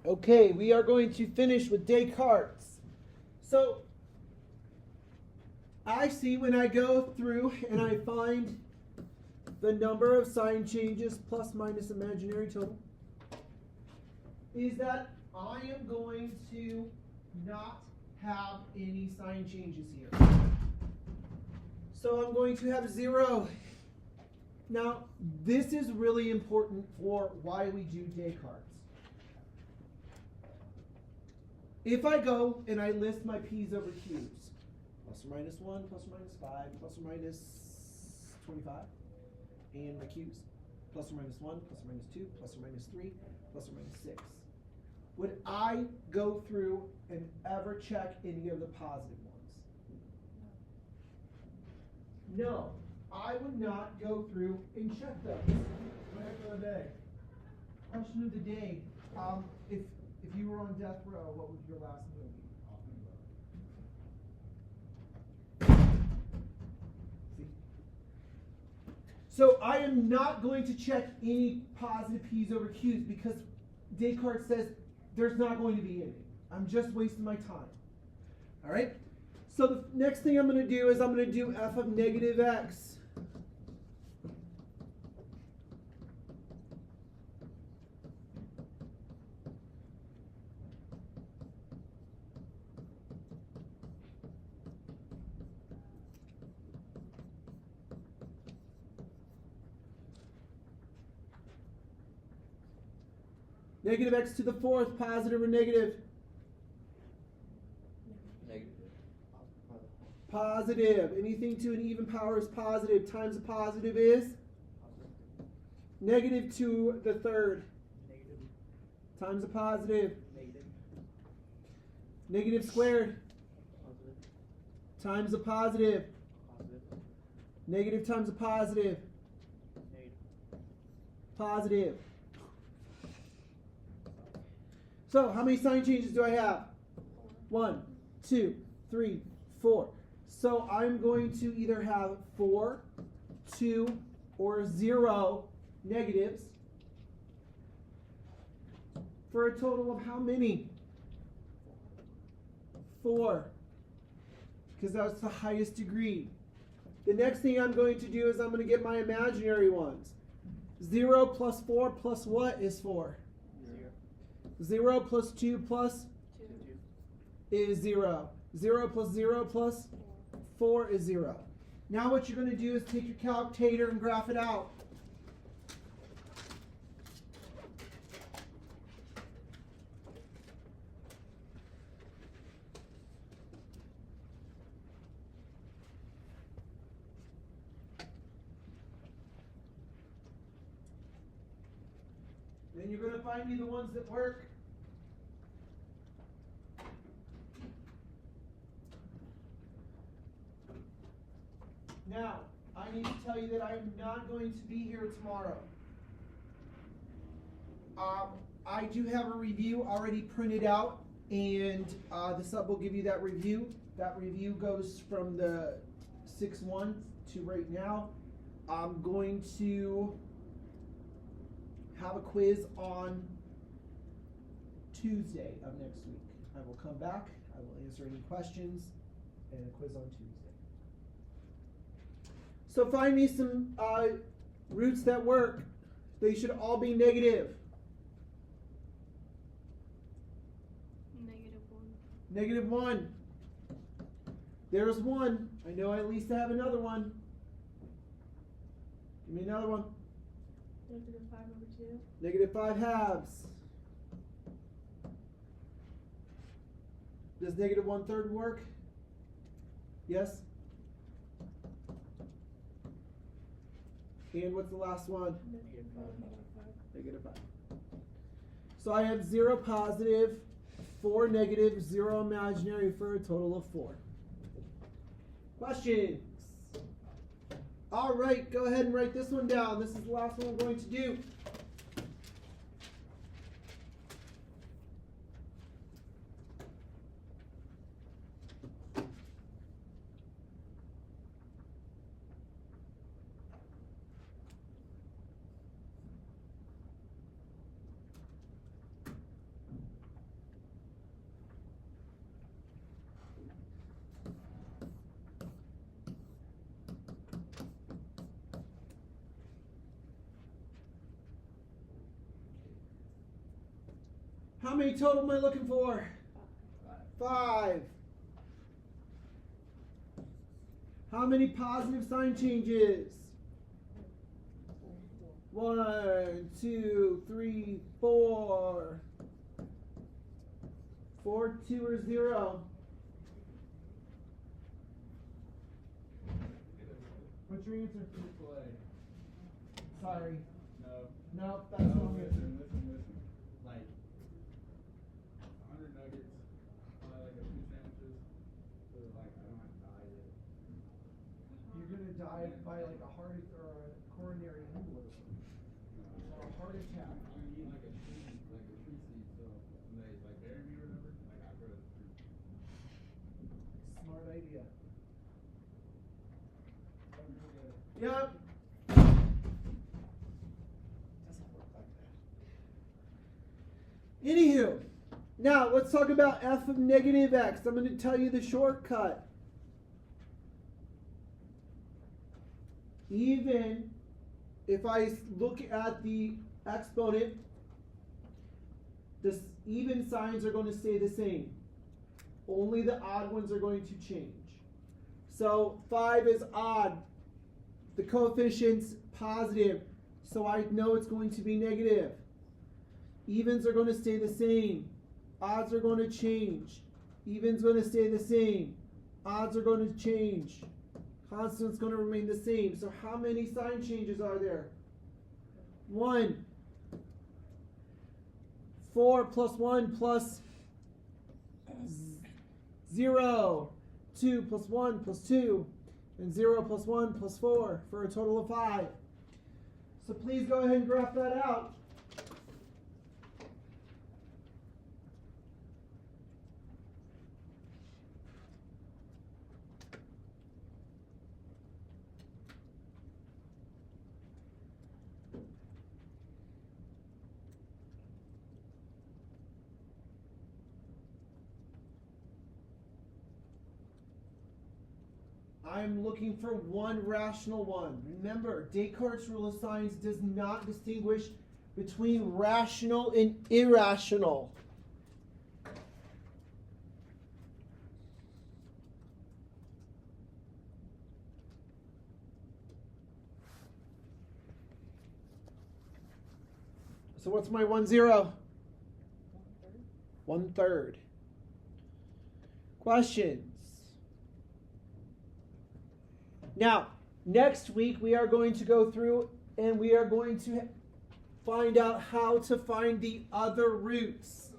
Okay, we are going to finish with Descartes. So, I see when I go through and I find the number of sign changes plus minus imaginary total, is that I am going to not have any sign changes here. So I'm going to have 0. Now, this is really important for why we do Descartes. If I go and I list my p's over q's, plus or minus 1, plus or minus 5, plus or minus 25, and my q's, plus or minus 1, plus or minus 2, plus or minus 3, plus or minus 6. Would I go through and ever check any of the positive ones? No, I would not go through and check those. Question of the day. Question of the day. If you were on death row, what would your last meal be? See? So I am not going to check any positive p's over q's because Descartes says there's not going to be any. I'm just wasting my time. All right? So the next thing I'm going to do is I'm going to do f of negative x. Negative x to the 4th, positive or negative? Negative. Positive. Anything to an even power is positive. Times a positive is? Negative to the 3rd. Negative. Times a positive. Negative. Negative squared. Positive. Times a positive. Positive. Negative times a positive. Negative. Positive. So, how many sign changes do I have? 1, 2, 3, 4. So, I'm going to either have 4, 2, or 0 negatives for a total of how many? 4. Because that's the highest degree. The next thing I'm going to do is I'm going to get my imaginary ones. 0 plus 4 plus what is 4? 0 plus 2 plus 2. is 0. 0 plus 0 plus 4 is 0. Now what you're going to do is take your calculator and graph it out. Then you're going to find me the ones that work. Now, I need to tell you that I am not going to be here tomorrow. I do have a review already printed out, and the sub will give you that review. That review goes from the 6-1 to right now. I'm going to have a quiz on Tuesday of next week. I will come back, I will answer any questions, and a quiz on Tuesday. So find me some roots that work. They should all be negative. -1. -1. There's 1. I know I at least have another one. Give me another one. -5/2. -5 halves. Does -1/3 work? Yes? And what's the last one? -5. So I have 0 positive, 4 negative, 0 imaginary for a total of 4. Questions? All right, go ahead and write this one down. This is the last one I'm going to do. How many total am I looking for? 5. How many positive sign changes? 1, 2, 3, 4. 4, 2, or 0. What's your answer? Sorry. No, that's wrong answer. Listen. Like, 100 nuggets, probably like a few sandwiches, so like I don't have to die yet. You're gonna die by like a heart or a coronary embolism. Or a heart attack. I'm eating like a tree seed, so when they like bury me or whatever, like I grow the tree. Smart idea. Something really good. Yep. Anywho, now let's talk about f of negative x. I'm going to tell you the shortcut. Even if I look at the exponent, the even signs are going to stay the same. Only the odd ones are going to change. So 5 is odd. The coefficient's positive, so I know it's going to be negative. Evens are going to stay the same. Odds are going to change. Evens going to stay the same. Odds are going to change. Constant's going to remain the same. So how many sign changes are there? 1. 4 plus 1 plus 0. 2 plus 1 plus 2. And 0 plus 1 plus 4 for a total of 5. So please go ahead and graph that out. I'm looking for one rational one. Remember, Descartes' rule of signs does not distinguish between rational and irrational. So what's my 1, 0? 1/3. Questions? Now, next week we are going to go through and we are going to find out how to find the other roots.